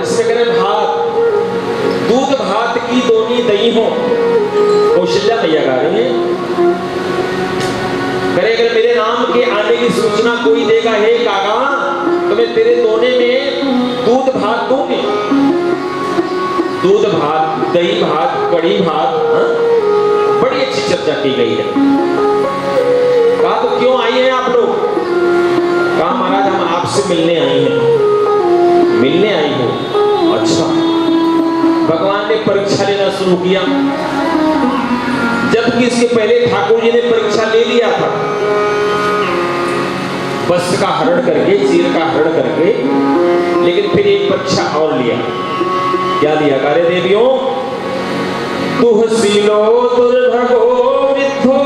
इसमें कह रहे भात, दूध भात की दोनी दही हो। कौशल्या मैया गा रही है, करे अगर मेरे राम के आने की सूचना कोई देगा हे कागा, तो मैं तेरे दोने में दूध भात दूंगी। दूध भात, दही भात, कढ़ी भात, बड़ी अच्छी चर्चा की गई है। कहा तो क्यों आई हैं आप लोग? कहा महाराज हम आपसे मिलने आई हैं। मिलने आई हो? अच्छा। भगवान ने परीक्षा लेना शुरू किया, जबकि इसके पहले ठाकुर जी ने परीक्षा ले लिया था। वस्त्र का हरण करके, चीर का हरण करके, लेकिन फिर एक परीक्षा और लिया। क्या लिया? कार्य देवियों, तुहसीलो दुर्भगो विद्धो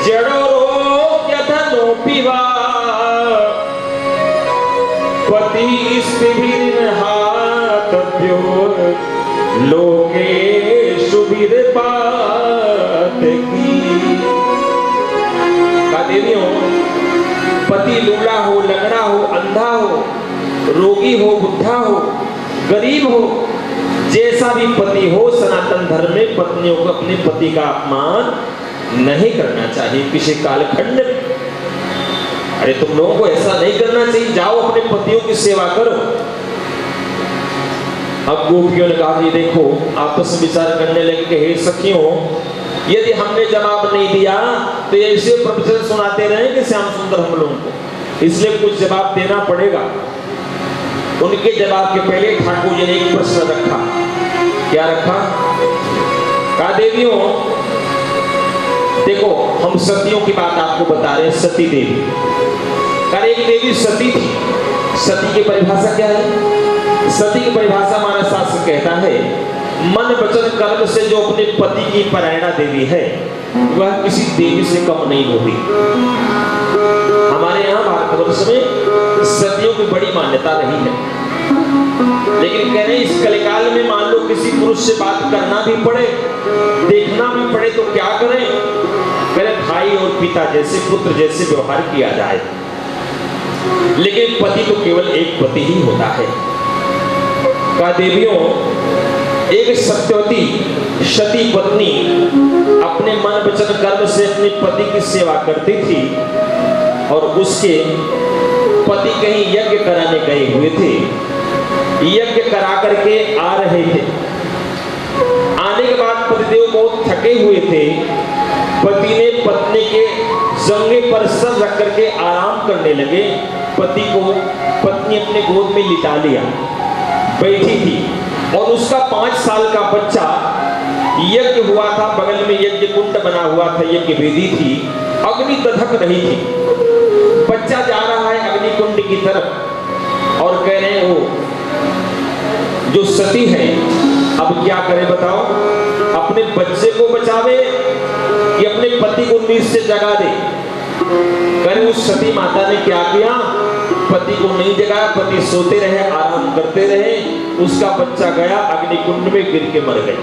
जड़ो यथनो पिवा पति स्त्रीर्हातभ्यो लोके सुबीर पात की। का देवियों, पति लूला हो, लंगड़ा हो, अंधा हो, रोगी हो, बुढ़ा हो, गरीब हो, जैसा भी पति हो, सनातन धर्म में पत्नियों को अपने पति का अपमान नहीं करना चाहिए किसी कालखंड में। अरे तुम लोगों को ऐसा नहीं करना चाहिए, जाओ अपने पतियों की सेवा करो। अब गोपियों ने कहा, देखो आपस में विचार करने लगे कि हे सखियों, यदि हमने जवाब नहीं दिया तो ऐसे प्रवचन सुनाते रहेंगे श्याम सुंदर हम लोगों को, इसलिए कुछ जवाब देना पड़ेगा। उनके जवाब के पहले ठाकुर जी ने एक प्रश्न रखा। क्या रखा? कहा देवियों, देखो हम सतियों की बात आपको बता रहे हैं। सती देवी, कहा एक देवी सती थी। सती की परिभाषा क्या है? सती की परिभाषा हमारा शास्त्र कहता है, मन वचन कर्म से जो अपने पति की परायणा देवी है, वह किसी देवी से कम नहीं होती। हमारे यहाँ भारतवर्ष में सतियों की बड़ी मान्यता रही है, लेकिन कह रहे इस कलिकाल में मान लो किसी पुरुष से बात करना भी पड़े, देखना भी पड़े, तो क्या करें? कह रहे भाई और पिता जैसे, पुत्र जैसे व्यवहार किया जाए। लेकिन पति तो केवल एक पति ही होता है। कहा देवियों, एक सत्यवती सती पत्नी अपने मन वचन कर्म से अपने पति की सेवा करती थी, और उसके पति कहीं यज्ञ कराने गए हुए थे। यज्ञ करा करके आ रहे थे। आने के बाद पतिदेव बहुत थके हुए थे। पति ने पत्नी के जंघे पर सर रख करके आराम करने लगे। पति को पत्नी अपने गोद में लिटा लिया, बैठी थी, और उसका 5 साल का बच्चा, यज्ञ हुआ था, बगल में यज्ञ कुंड बना हुआ था, यज्ञ वेदी थी, अग्नि दधक रही थी। बच्चा जा रहा है अग्नि कुंड की तरफ, और कह रहे हो जो सती है अब क्या करे बताओ? अपने बच्चे को बचावे कि अपने पति को नींद से जगा दे? करे उस सती माता ने क्या किया? पति को नहीं जगाया, पति सोते रहे, आराम करते रहे। उसका बच्चा गया अग्नि कुंड में, गिर के मर गए।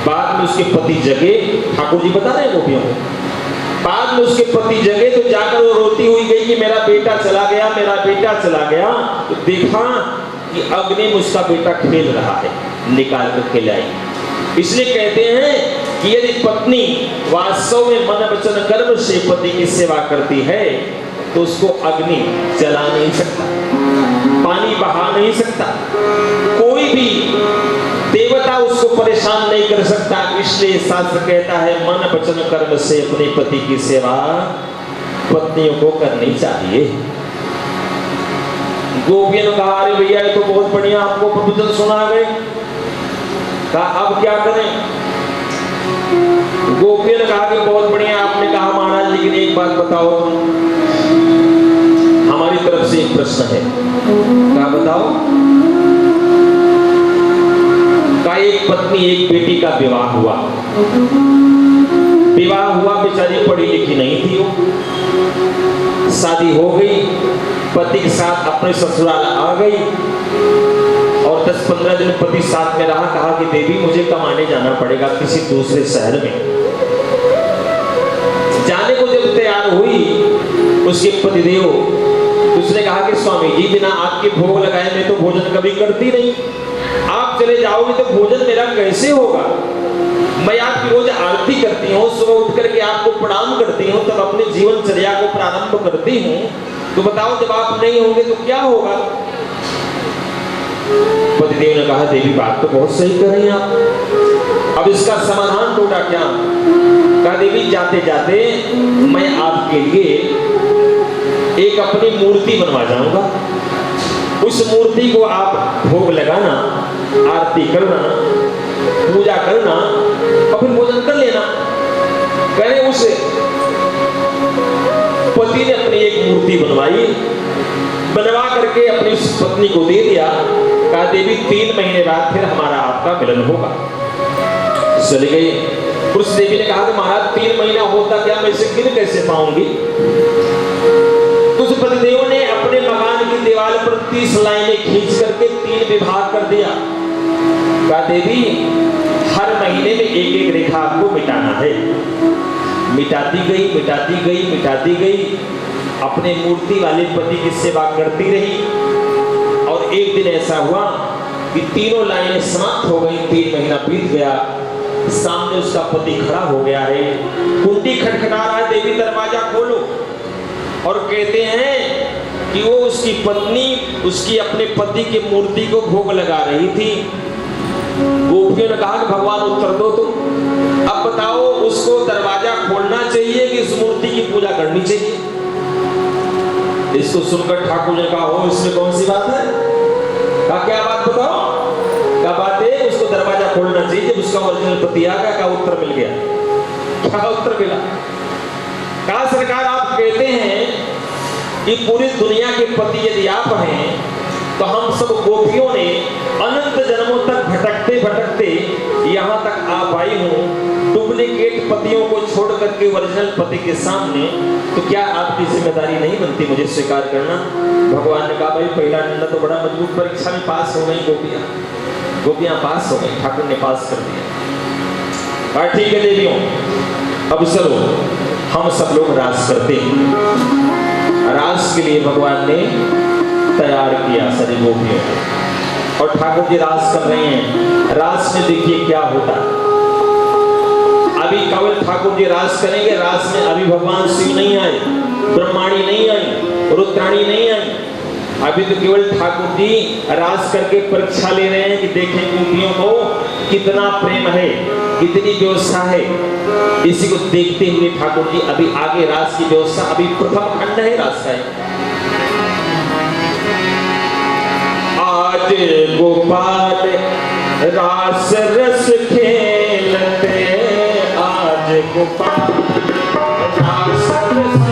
बाद में उसके पति जगे, ठाकुर जी बता रहे हैं गोपियों को। बाद में उसके पति जगे तो जाकर वो रोती हुई गई कि मेरा बेटा चला गया, मेरा बेटा चला गया। तो देखा कि अग्नि में उसका बेटा खेल रहा है, निकाल कर खिलाई। इसलिए कहते हैं कि यदि पत्नी वास्तव में मन वचन कर्म से पति की सेवा करती है, तो उसको अग्नि जला नहीं सकता, पानी बहा नहीं सकता, कोई भी देवता उसको परेशान नहीं कर सकता। इसलिए शास्त्र कहता है मन वचन कर्म से अपने पति की सेवा पत्नियों को करनी चाहिए। गोपियों ने कहा, अरे भैया ये तो बहुत बढ़िया आपको प्रवचन सुना गए, कहा अब क्या करें? गोपियों ने कहा कि बहुत बढ़िया आपने कहा महाराज, लेकिन एक बात बताओ, हमारी तरफ से एक प्रश्न है। क्या बताओ? का एक पत्नी एक बेटी का विवाह हुआ, बेचारी पढ़ी लिखी नहीं थी, वो शादी हो गई, पति के साथ अपने ससुराल आ गई, और 10-15 दिन पति साथ में रहा। कहा कि देवी मुझे कमाने जाना पड़ेगा किसी दूसरे शहर में। जाने को जब तैयार हुई, उसके पतिदेव उसने कहा कि स्वामी जी बिना आपके भोग लगाए मैं तो भोजन कभी करती नहीं, आप चले जाओगे तो भोजन मेरा कैसे होगा। मैं आपकी रोज आरती करती हूँ, सुबह उठ करके आपको प्रणाम करती हूँ, तब अपने जीवनचर्या को प्रारंभ करती हूँ, तो बताओ जब आप नहीं होंगे तो क्या होगा। पतिदेव ने कहा देवी बात तो बहुत सही कर रही हैं आप, अब इसका समाधान ढूंढा क्या। कहा देवी जाते जाते मैं आपके लिए एक अपनी मूर्ति बनवा जाऊंगा, उस मूर्ति को आप भोग लगाना, आरती करना, पूजा करना और फिर भोजन कर लेना। कहे उस पति ने अपनी एक मूर्ति बनवाई, बनवा करके अपनी उस पत्नी को दे दिया। कहा देवी 3 महीने बाद फिर हमारा आपका मिलन होगा। चली गई। उस देवी ने कहा कि महाराज 3 महीना होता क्या, मैं इसे गिन कैसे पाऊंगी। तो उस पतिदेव ने अपने मकान की दीवार पर 30 लाइनें खींच करके 3 विभाग कर दिया। कहा देवी हर महीने में एक एक रेखा आपको मिटाना है। मिटाती गई, मिटाती गई, मिटाती गई, अपने मूर्ति वाले पति की सेवा करती रही। और एक दिन ऐसा हुआ कि तीनों लाइनें समाप्त हो गई, 3 महीना बीत गया, सामने उसका पति खड़ा हो गया है, कुंडी खटखटा रहा है, देवी दरवाजा खोलो। और कहते हैं कि वो उसकी पत्नी उसकी अपने पति की मूर्ति को भोग लगा रही थी। गोपियों ने कहा कि भगवान उत्तर दो तुम, अब बताओ उसको दरवाजा खोलना चाहिए कि इस मूर्ति की पूजा करनी चाहिए। इसको सुनकर ठाकुर ने कहा हो इसमें कौन सी बात है। कहा क्या बात बताओ। क्या बात है, उसको दरवाजा खोलना चाहिए, जब उसका ओरिजिनल पति आ गया। क्या उत्तर मिल गया, क्या उत्तर मिला। कहा सरकार आप कहते हैं कि पूरी दुनिया के पति यदि आप हैं तो हम सब गोपियों ने अनंत जन्मों तक भटकते भटकते यहाँ तक आ पाई हूँ, डुप्लीकेट पतियों को छोड़ करके ओरिजिनल पति के सामने, तो क्या आपकी जिम्मेदारी नहीं बनती मुझे स्वीकार करना। भगवान ने कहा भाई पहला नंदा तो बड़ा मजबूत परीक्षा में पास हो गई गोपियां पास हो गई, ठाकुर ने पास कर दिया। ठीक है देवियों, अब चलो हम सब लोग रास करते हैं। रास के लिए भगवान ने तैयार किया सभी गोपियों को, और ठाकुर जी रास कर रहे हैं। रास में देखिए क्या होता है। अभी केवल ठाकुर जी रास करेंगे, रास में अभी भगवान शिव नहीं आए, ब्रह्माणी नहीं आई, रुद्राणी नहीं आई, अभी तो केवल ठाकुर जी रास करके परीक्षा ले रहे हैं कि देखें गोपियों को कितना प्रेम है, कितनी व्यवस्था है। इसी को देखते हुए ठाकुर जी अभी आगे रास की व्यवस्था, अभी प्रथम खंड है रास का है। आज गोपाल रास रस खेलते, आज गोपाल रास रस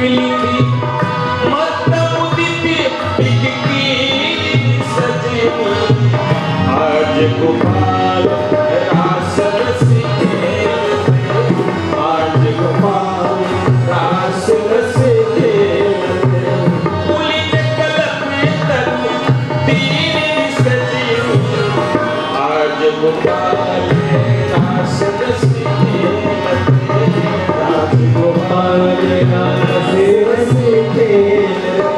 लिखी